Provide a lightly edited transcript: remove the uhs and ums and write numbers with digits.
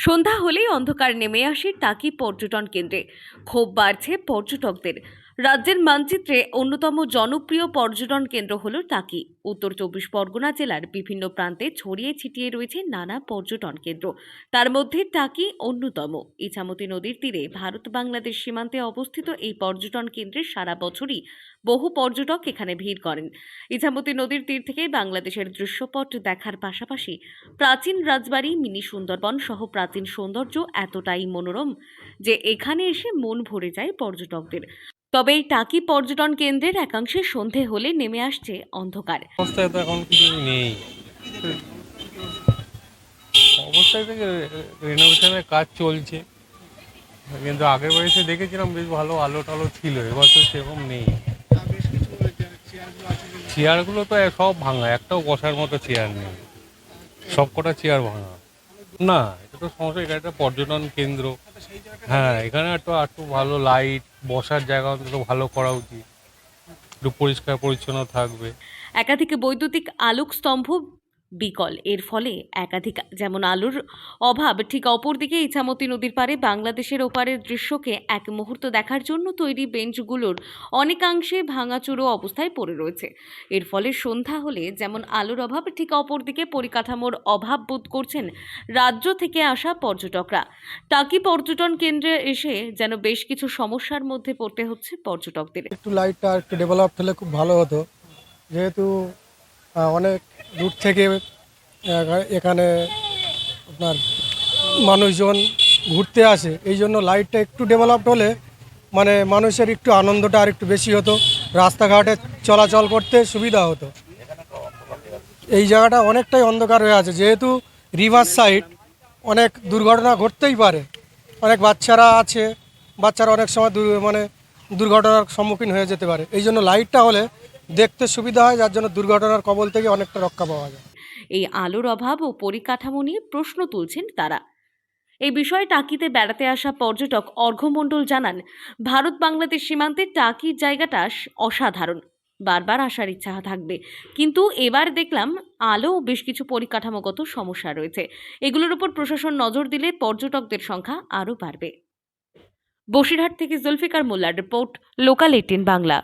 সন্ধ্যা হলেই অন্ধকার নেমে আসে টাকি পর্যটন কেন্দ্রে। ক্ষোভ বাড়ছে পর্যটকদের। রাজ্যের মানচিত্রে অন্যতম জনপ্রিয় পর্যটন কেন্দ্র হলো টাকি। উত্তর 24 পরগনা জেলার বিভিন্ন প্রান্তে ছড়িয়ে ছিটিয়ে রয়েছে নানা পর্যটন কেন্দ্র। তার মধ্যে টাকি অন্যতম। ইছামতি নদীর তীরে ভারত বাংলাদেশ সীমান্তে অবস্থিত এই পর্যটন কেন্দ্রে সারা বছরই বহু পর্যটক এখানে ভিড় করেন। ইছামতি নদীর তীর থেকে বাংলাদেশের দৃশ্যপট দেখার পাশাপাশি প্রাচীন রাজবাড়ি, মিনি সুন্দরবন সহ প্রাচীন সৌন্দর্য এতটাই মনোরম যে এখানে এসে মন ভরে যায় পর্যটকদের। তবে এই টাকি পর্যটন কেন্দ্রের একাংশে সন্ধে হলে নেমে আসছে অন্ধকার। অবস্থায় তো এখন কিছু নেই। অবস্থায় থেকে রেনোভেশনের কাজ চলছে, কিন্তু আগের বার এসে দেখেছিলাম বেশ ভালো আলো টালো ছিল। এবার তো সেরকম নেই। চেয়ারগুলো তো সব ভাঙা, একটাও বসার মতো চেয়ার নেই, সব কটা চেয়ার ভাঙা। না, এটা তো সমস্যা। এটা একটা পর্যটন কেন্দ্র। হ্যাঁ, এখানে একটু ভালো লাইট, বসার জায়গা অন্তত ভালো করা উচিত, একটু পরিষ্কার পরিচ্ছন্ন থাকবে। একাধিক বৈদ্যুতিক আলোক স্তম্ভ বিকল, এর ফলে একাধিক যেমন আলোর অভাব। ঠিক অপরদিকে ইছামতি নদীর পাড়ে বাংলাদেশের ওপারের দৃশ্যকে এক মুহূর্ত দেখার জন্য তৈরি বেঞ্চগুলোর অনেকাংশে ভাঙাচুরো অবস্থায় পড়ে রয়েছে। এর ফলে সন্ধ্যা হলে যেমন আলোর অভাব, ঠিক অপরদিকে পরিকাঠামোর অভাব বোধ করছেন রাজ্য থেকে আসা পর্যটকরা। টাকি পর্যটন কেন্দ্রে এসে যেন বেশ কিছু সমস্যার মধ্যে পড়তে হচ্ছে পর্যটকদের। একটু লাইটটা একটু ডেভেলপ হলে খুব ভালো হতো, যেহেতু অনেক দূর থেকে এখানে আপনার মানুষজন ঘুরতে আসে। এই জন্য লাইটটা একটু ডেভেলপড হলে মানে মানুষের একটু আনন্দটা আর একটু বেশি হতো, রাস্তাঘাটে চলাচল করতে সুবিধা হতো। এই জায়গাটা অনেকটাই অন্ধকার হয়ে আছে, যেহেতু রিভার সাইড, অনেক দুর্ঘটনা ঘটতেই পারে। অনেক বাচ্চারা আছে, বাচ্চারা অনেক সময় মানে দুর্ঘটনার সম্মুখীন হয়ে যেতে পারে। এই জন্য লাইটটা হলে দেখতে সুবিধা হয়, যার জন্য দুর্ঘটনার কবল থেকে অনেকটা রক্ষা পাওয়া যায়। এই আলোর অভাব ও পরিকাঠামো নিয়ে প্রশ্ন তুলছেন তারা। এই বিষয়ে টাকিতে বেড়াতে আসা পর্যটক অর্ঘ্য মণ্ডল জানান, ভারত বাংলাদেশ সীমান্তে টাকির জায়গাটা অসাধারণ, বারবার আসার ইচ্ছা থাকবে। কিন্তু এবার দেখলাম আলো ও বেশ কিছু পরিকাঠামোগত সমস্যা রয়েছে। এগুলোর উপর প্রশাসন নজর দিলে পর্যটকদের সংখ্যা আরও বাড়বে। বসিরহাট থেকে জুলফিকার মোল্লার রিপোর্ট, লোকাল 18 বাংলা।